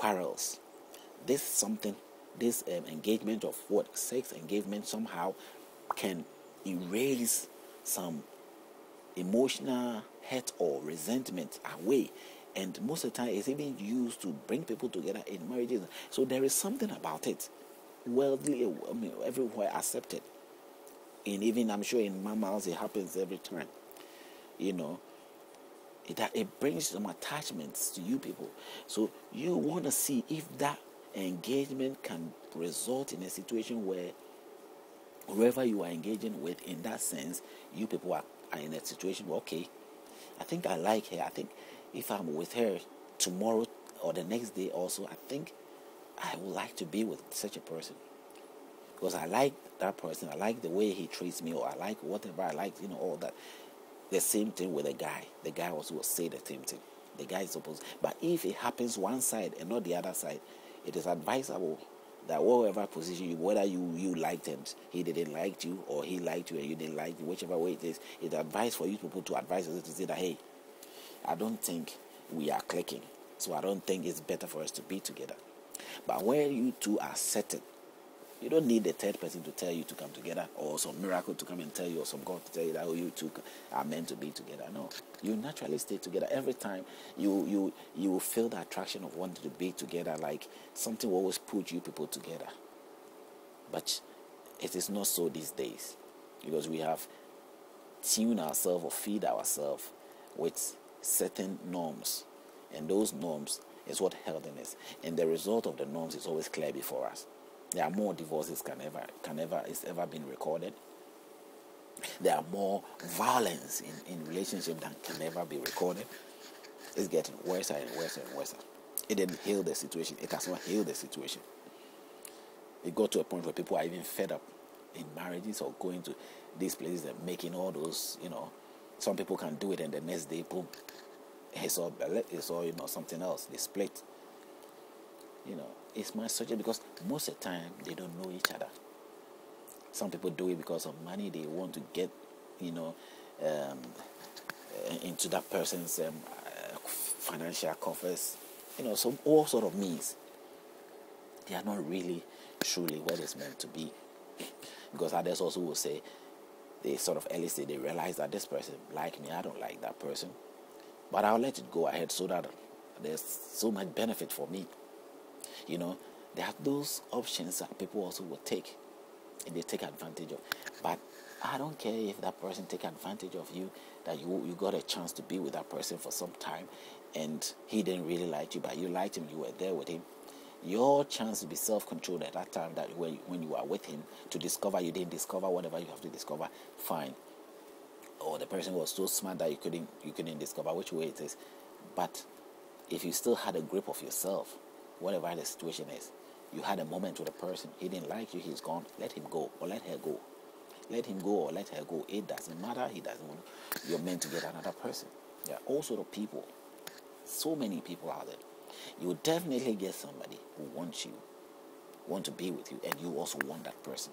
quarrels. This engagement of sex engagement somehow can erase some emotional hurt or resentment away, and most of the time it's even used to bring people together in marriages. So there is something about it, worldly, everywhere accepted, and even I'm sure in mammals it happens every time. It brings some attachments to you people. So you want to see if that engagement can result in a situation where whoever you are engaging with, in that sense, you people are in a situation where, okay, I think I like her. I think if I'm with her tomorrow or the next day also, I think I would like to be with such a person. Because I like that person. I like the way he treats me, or I like whatever I like, all that. The same thing with a guy. The guy also will say the same thing. The guy is supposed. But if it happens one side and not the other side, it is advisable that whatever position whether you liked him, he didn't like you, or he liked you and you didn't like you, whichever way it is, it's advice for you people to advise us to say that, hey, I don't think we are clicking, so I don't think it's better for us to be together. But when you two are settled, you don't need a third person to tell you to come together, or some miracle to come and tell you, or some God to tell you that you two are meant to be together. No, you naturally stay together. Every time you will feel the attraction of wanting to be together, like something will always put you people together. But it is not so these days, because we have tuned ourselves or feed ourselves with certain norms, and those norms is what held in us, and the result of the norms is always clear before us. There are more divorces is ever been recorded. There are more violence in relationship than can ever be recorded. It's getting worse and worse and worse. It didn't heal the situation. It has not healed the situation. It got to a point where people are even fed up in marriages, or going to these places and making all those, some people can do it and the next day, boom, it's all something else. They split. It's my suggestion, because most of the time they don't know each other. Some people do it because of money. They want to get, into that person's financial coffers, some all sort of means. They are not really truly what it's meant to be, because others also will say, they sort of elicit, they realize that this person like me, I don't like that person, but I'll let it go ahead so that there's so much benefit for me. There are those options that people also will take, and they take advantage of. But I don't care if that person take advantage of you, that you got a chance to be with that person for some time, and he didn't really like you, but you liked him, you were there with him. Your chance to be self-controlled at that time, that when you are with him, to discover you didn't discover whatever you have to discover, fine. Or the person was so smart that you couldn't discover which way it is. But if you still had a grip of yourself, whatever the situation is, you had a moment with a person, he didn't like you, he's gone, let him go or let her go. Let him go or let her go. It doesn't matter, he doesn't want to. You're meant to get another person. There are all sort of people, so many people out there. You will definitely get somebody who wants you, want to be with you, and you also want that person.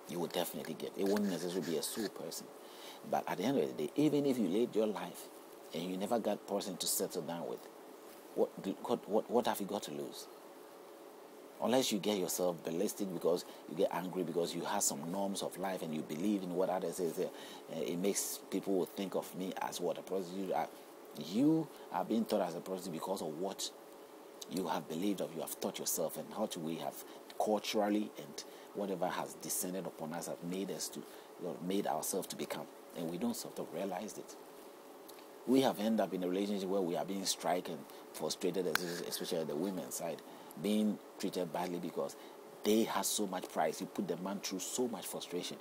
You will definitely get. It won't necessarily be a soul person. But at the end of the day, even if you lived your life and you never got a person to settle down with, what have you got to lose? Unless you get yourself ballistic because you get angry because you have some norms of life and you believe in what others say. It makes people think of me as what a prostitute. You are being taught as a prostitute because of what you have believed, or you have taught yourself, and how we have culturally and whatever has descended upon us have made us to, made ourselves to become, and we don't sort of realize it. We have ended up in a relationship where we are being struck and frustrated, especially the women's side, being treated badly because they have so much pride. You put the man through so much frustration,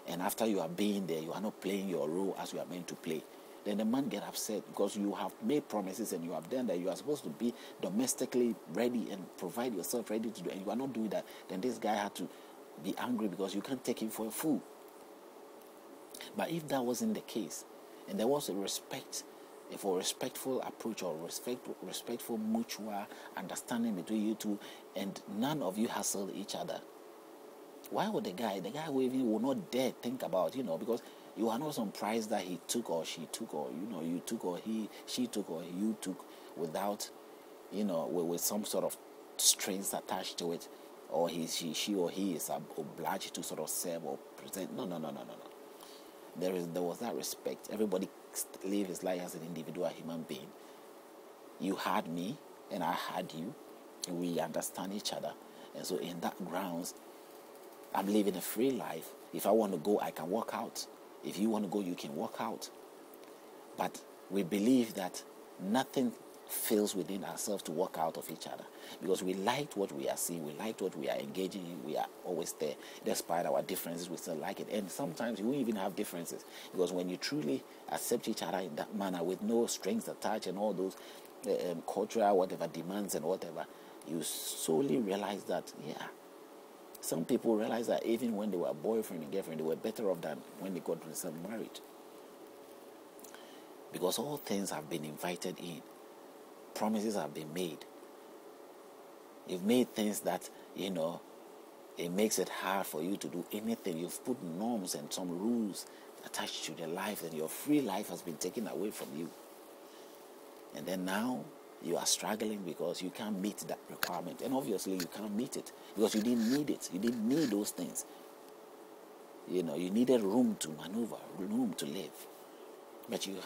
and after you are being there, you are not playing your role as you are meant to play. Then the man get upset because you have made promises and you have done that. You are supposed to be domestically ready and provide yourself ready to do, and you are not doing that. Then this guy had to be angry because you can't take him for a fool. But if that wasn't the case, and there was a respectful approach, or respectful mutual understanding between you two, and none of you hassled each other, why would the guy who even will not dare think about, because you are not some prize that he took or she took, or you took or she took or you took, without with some sort of strings attached to it, or she or he is obliged to sort of serve or present. No. There was that respect. Everybody live his life as an individual human being. You had me, and I had you. And we understand each other, and so in that grounds, I'm living a free life. If I want to go, I can walk out. If you want to go, you can walk out. But we believe that nothing fails within ourselves to walk out of each other, because we liked what we are seeing, we liked what we are engaging in, we are always there. Despite our differences, we still like it. And sometimes we won't even have differences, because when you truly accept each other in that manner with no strings attached and all those cultural whatever demands and whatever, you solely realize that, some people realize that even when they were boyfriend and girlfriend, they were better off than when they got themselves married, because all things have been invited in. Promises have been made. You've made things that, it makes it hard for you to do anything. You've put norms and some rules attached to your life, and your free life has been taken away from you. And then now you are struggling because you can't meet that requirement. And obviously you can't meet it because you didn't need it. You didn't need those things. You needed room to maneuver, room to live. But you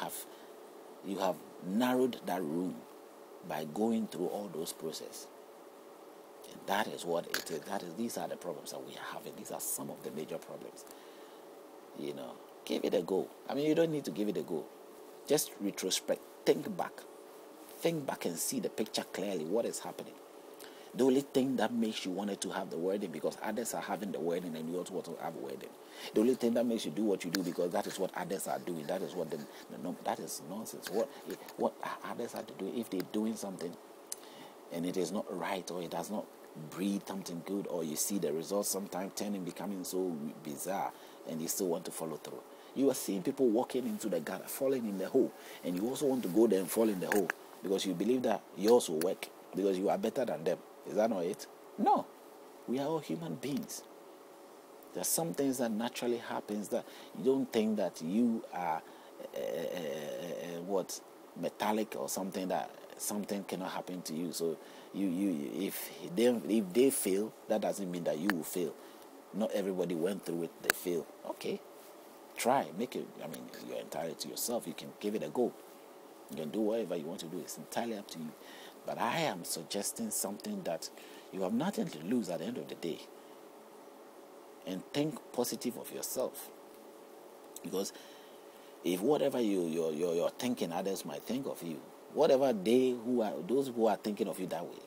have narrowed that room by going through all those processes. And that is what it is. These are the problems that we are having. These are some of the major problems. Give it a go. I mean, you don't need to give it a go. Just retrospect. Think back and see the picture clearly. What is happening? The only thing that makes you wanted to have the wedding because others are having the wedding and you also want to have a wedding. The only thing that makes you do what you do because that is what others are doing. That is what that is nonsense. What others are doing, if they're doing something and it is not right, or it does not breed something good, or you see the results sometimes becoming so bizarre, and you still want to follow through. You are seeing people walking into the gutter, falling in the hole, and you also want to go there and fall in the hole because you believe that yours will work because you are better than them. Is that not it? No. We are all human beings. There are some things that naturally happens that you don't think that you are metallic or something, that something cannot happen to you. So if they fail, that doesn't mean that you will fail. Not everybody went through it, they fail. Okay. Try, make it. I mean, you're entirely to yourself. You can give it a go. You can do whatever you want to do. It's entirely up to you. But I am suggesting something that you have nothing to lose at the end of the day. And think positive of yourself. Because if whatever you're thinking, others might think of you. Whatever those who are thinking of you that way,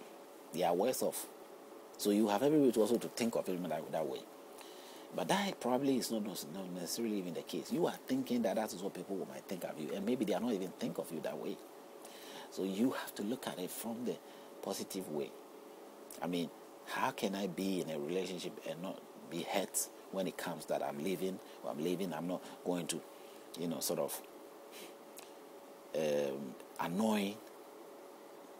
they are worse off. So you have every right also to think of it that way. But that probably is not necessarily even the case. You are thinking that is what people might think of you, and maybe they are not even think of you that way. So you have to look at it from the positive way. I mean, how can I be in a relationship and not be hurt when it comes that I'm leaving, I'm not going to, sort of annoy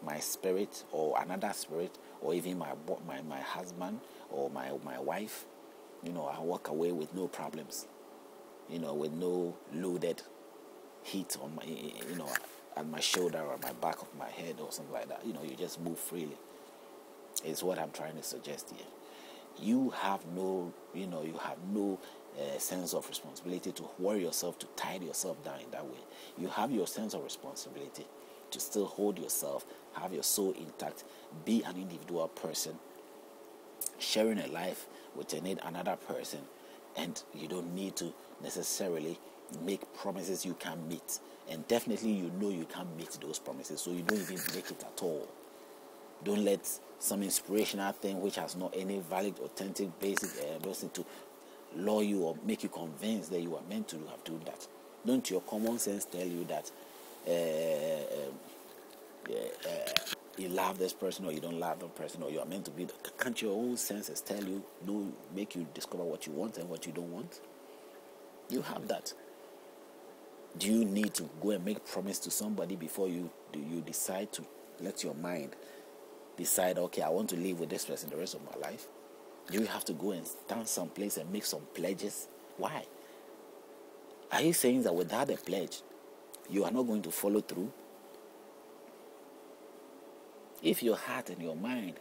my spirit or another spirit, or even my husband or my wife. I walk away with no problems, with no loaded heat on my, at my shoulder or my back of my head or something like that. You just move freely. It's what I'm trying to suggest here. You have no sense of responsibility to worry yourself, to tie yourself down in that way. You have your sense of responsibility to still hold yourself, have your soul intact, be an individual person, sharing a life with another person, and you don't need to necessarily make promises you can't meet, and definitely you can't meet those promises, so you don't even make it at all. Don't let some inspirational thing which has not any valid, authentic, basic person to lure you or make you convinced that you are meant to have done that. Don't your common sense tell you that you love this person or you don't love that person, or you are meant to be? Can't your own senses tell you, make you discover what you want and what you don't want? You have that. Do you need to go and make promise to somebody before you decide to let your mind decide, okay, I want to live with this person the rest of my life? Do you have to go and stand someplace and make some pledges? Why? Are you saying that without a pledge, you are not going to follow through? If your heart and your mind